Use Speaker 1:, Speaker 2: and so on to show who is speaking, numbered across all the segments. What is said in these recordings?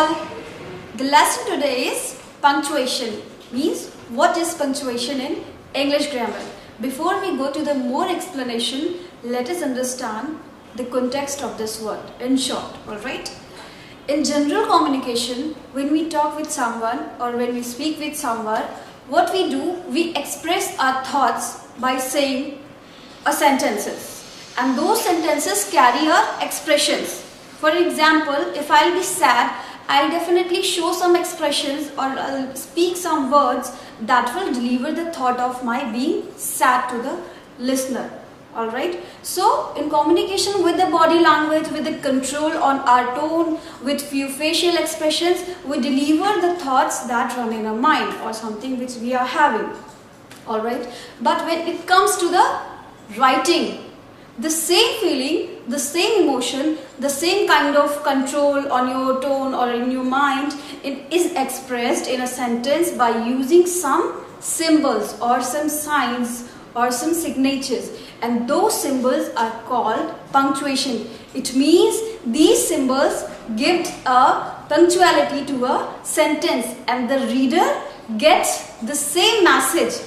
Speaker 1: all. The lesson today is punctuation. Means what is punctuation in English grammar. Before we go to the more explanation, let us understand the context of this word in short. Alright. In general communication, when we talk with someone or when we speak with someone, what we do, we express our thoughts by saying sentences, and those sentences carry our expressions. For example, if I'll be sad, I'll definitely show some expressions or I'll speak some words that will deliver the thought of my being sad to the listener. Alright, so in communication with the body language, with the control on our tone, with few facial expressions, we deliver the thoughts that run in our mind or something which we are having. Alright, but when it comes to the writing, the same feeling, the same emotion, the same kind of control on your tone or in your mind, it is expressed in a sentence by using some symbols or some signs or some signatures, and those symbols are called punctuation. It means these symbols give a punctuality to a sentence, and the reader gets the same message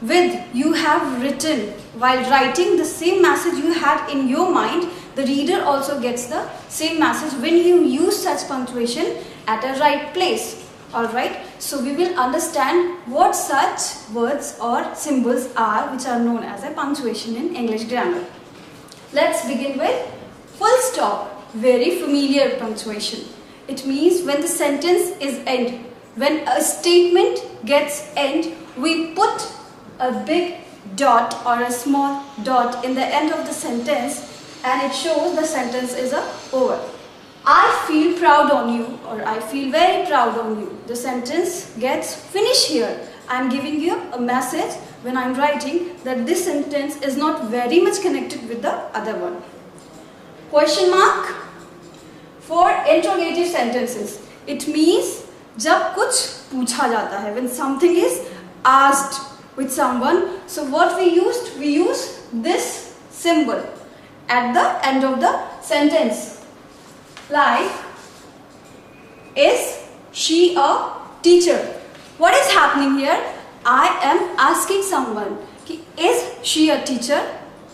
Speaker 1: with you have written. While writing the same message you had in your mind, the reader also gets the same message when you use such punctuation at a right place. Alright, so we will understand what such words or symbols are which are known as a punctuation in English grammar. Let's begin with full stop, very familiar punctuation. It means when the sentence is end, when a statement gets end, we put a big dot or a small dot in the end of the sentence, and it shows the sentence is over. I feel proud on you, or I feel very proud on you. The sentence gets finished here. I am giving you a message when I am writing that this sentence is not very much connected with the other one. Question mark for interrogative sentences. It means जब कुछ पूछा जाता है, when something is asked with someone. So what we use this symbol at the end of the sentence. Like, is she a teacher? What is happening here? I am asking someone कि is she a teacher?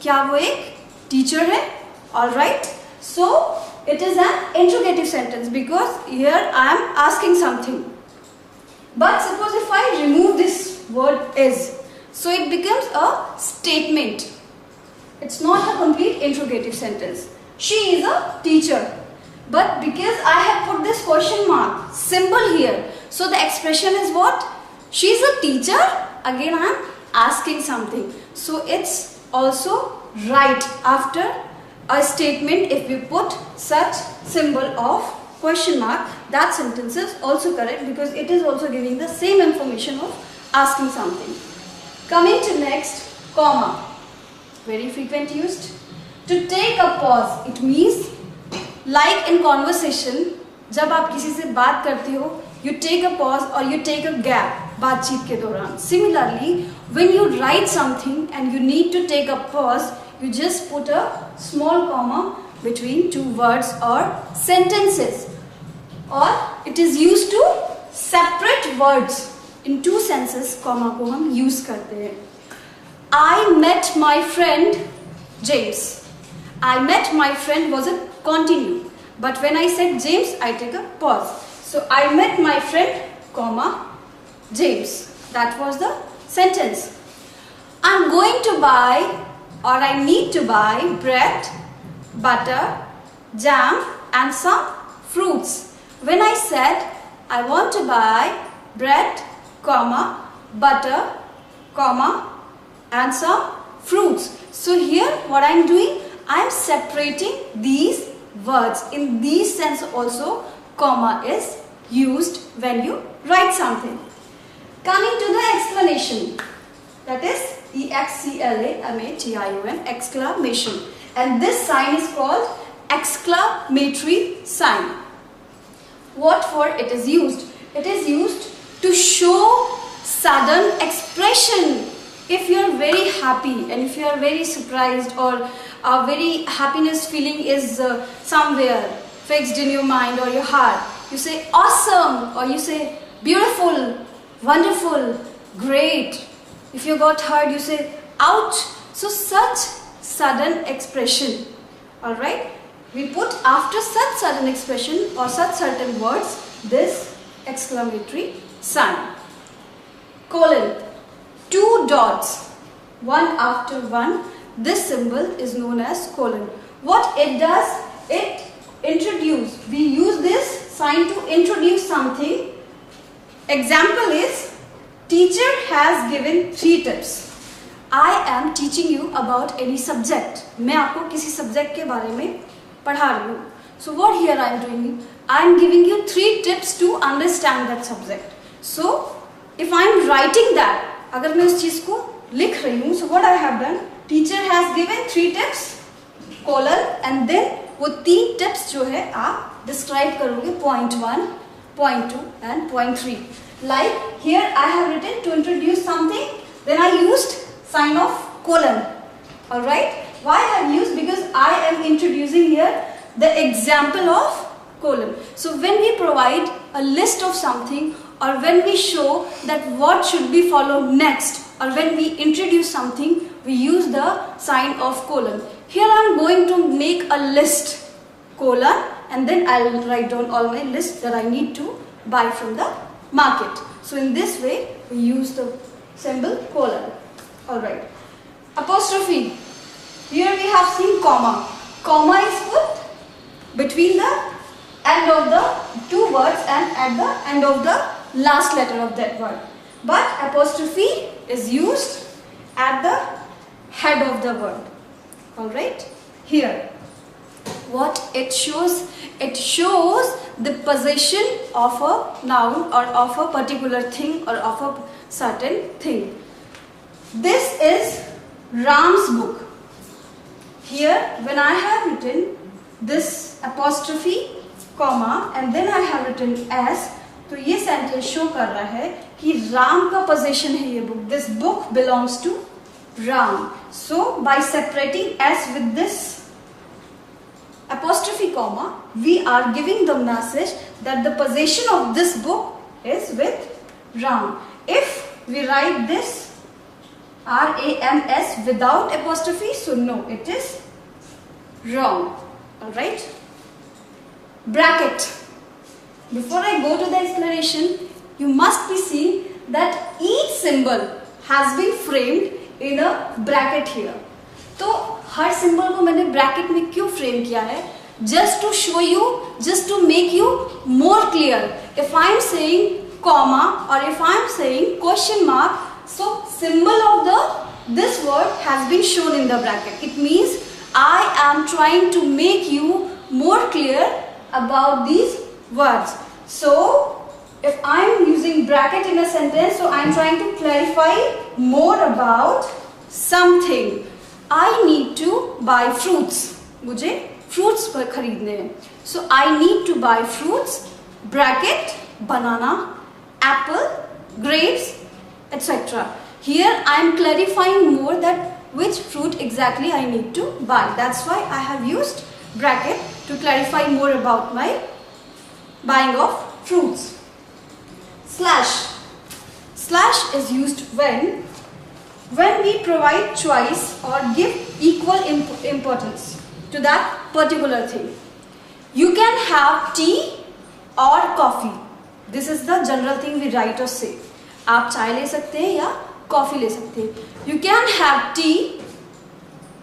Speaker 1: क्या वो एक teacher है? Alright. So it is an interrogative sentence because here I am asking something. But suppose if I remove this word is, so it becomes a statement. It's not a complete interrogative sentence. She is a teacher. But because I have put this question mark symbol here, so the expression is what? She is a teacher. Again I am asking something. So it's also right after a statement if we put such symbol of question mark, that sentence is also correct because it is also giving the same information of asking something. Coming to next, comma. Very frequent used. To take a pause, it means like in conversation, जब आप किसी से बात करते हो, you take a pause or you take a gap बातचीत के दौरान. Similarly, when you write something and you need to take a pause, you just put a small comma between two words or sentences. Or it is used to separate words. In two senses, comma को हम use करते हैं. I met my friend James. I met my friend was a continue, but when I said James, I take a pause. So I met my friend, comma, James. That was the sentence. I'm going to buy, or I need to buy bread, butter, jam, and some fruits. When I said I want to buy bread, comma, butter, comma, and some fruits. So here what I am doing, I am separating these words. In these sense also, comma is used when you write something. Coming to the explanation, that is exclamation, exclamation, and this sign is called exclamatory sign. What for it is used? It is used to show sudden expression. If you are very happy and if you are very surprised or a very happiness feeling is somewhere fixed in your mind or your heart, you say awesome, or you say beautiful, wonderful, great. If you got hurt, you say ouch. So such sudden expression. Alright, we put after such sudden expression or such certain words this exclamatory sign. Colon, 2 dots, one after one. This symbol is known as colon. What it does, it introduces. We use this sign to introduce something. Example is, teacher has given 3 tips. I am teaching you about any subject. मैं आपको किसी subject के बारे में पढ़ा रही हूँ. So what here I am doing? I am giving you 3 tips to understand that subject. So if I am writing that, अगर मैं उस चीज को लिख रही हूँ, so what I have done? Teacher has given 3 tips, colon, and then वो 3 tips जो है आप describe करोगे point 1, point 2 and point 3. Like here I have written to introduce something, then I used sign of colon. Alright, why I have used? Because I am introducing here the example of colon. So when we provide a list of something, or when we show that what should be followed next, or when we introduce something, we use the sign of colon. Here I am going to make a list, colon, and then I will write down all my lists that I need to buy from the market. So in this way we use the symbol colon. Alright. Apostrophe. Here we have seen comma. Comma is put between the end of the 2 words and at the end of the last letter of that word. But apostrophe is used at the head of the word. Alright. Here. What it shows? It shows the possession of a noun or of a particular thing or of a certain thing. This is Ram's book. Here when I have written this apostrophe, comma, and then I have written S, तो ये sentence show कर रहा है कि राम का possession है ये book. This book belongs to Ram. So by separating S with this apostrophe comma, we are giving the message that the possession of this book is with Ram. If we write this R-A-M-S without apostrophe, so no, it is wrong. Alright. Bracket. Before I go to the explanation, you must be seeing that each symbol has been framed in a bracket here. तो हर symbol को मैंने bracket में क्यों frame किया है? Just to show you, just to make you more clear. If I am saying comma or if I am saying question mark, so symbol of this word has been shown in the bracket. It means I am trying to make you more clear about these words. So if I am using bracket in a sentence, so I am trying to clarify more about something. I need to buy fruits. मुझे fruits खरीदने हैं. So I need to buy fruits. Bracket, banana, apple, grapes, etc. Here I am clarifying more that which fruit exactly I need to buy. That's why I have used bracket to clarify more about my buying of fruits. Slash. Slash is used when we provide choice or give equal importance to that particular thing. You can have tea or coffee. This is the general thing we write or say. आप चाय ले सकते हैं या coffee ले सकते हैं. You can have tea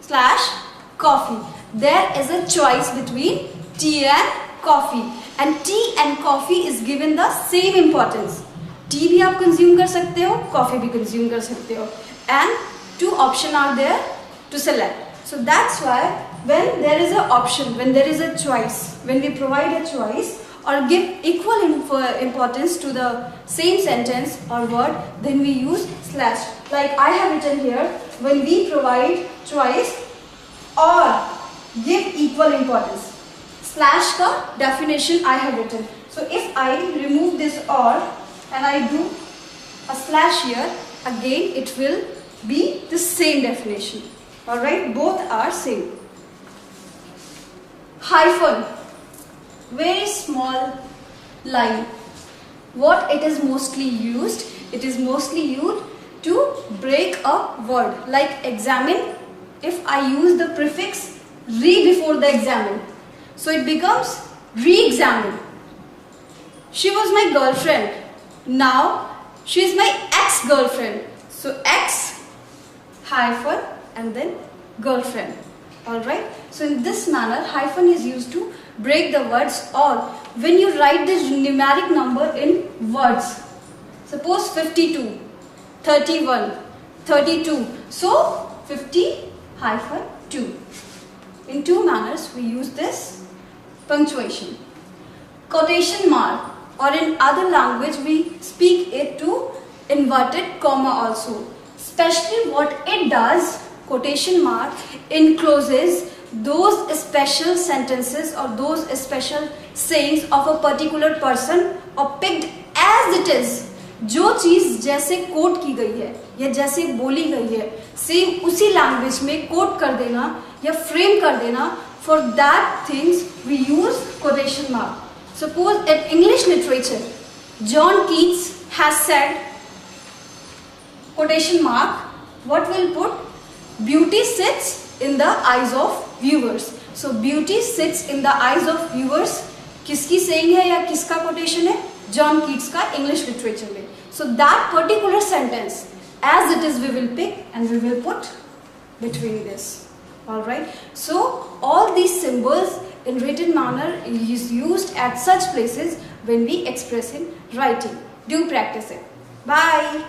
Speaker 1: / coffee. There is a choice between tea and coffee, and tea and coffee is given the same importance. Tea भी आप consume कर सकते हो, coffee भी consume कर सकते हो, and 2 options are there to select. So that's why when there is an option, when there is a choice, when we provide a choice or give equal importance to the same sentence or word, then we use slash. Like I have written here, when we provide choice or give equal importance. Slash ka definition I have written. So if I remove this or and I do a slash here, again it will be the same definition. Alright, both are same. Hyphen. Very small line. What it is mostly used? It is mostly used to break a word. Like examine, if I use the prefix re before the examine, so it becomes re-examine. She was my girlfriend. Now she is my ex-girlfriend. So ex hyphen and then girlfriend. Alright. So in this manner hyphen is used to break the words, or when you write this numeric number in words. Suppose 52, 31, 32. So 50 hyphen 2. In two manners we use this punctuation. Quotation mark, or in other language we speak it to inverted comma also. Especially what it does, quotation mark encloses those special sentences or those special sayings of a particular person or picked as it is. जो चीज जैसे coat की गई है या जैसे बोली गई है सेम उसी लैंग्वेज में कोट कर देना या फ्रेम कर देना, for that things we use quotation mark. Suppose in English literature John Keats has said quotation mark, what will put? Beauty sits in the eyes of viewers. So beauty sits in the eyes of viewers किसकी saying है या किसका quotation है? John Keats का English literature में. So that particular sentence as it is we will pick and we will put between this. Alright. So all these symbols in written manner is used at such places when we express in writing. Do practice it. Bye.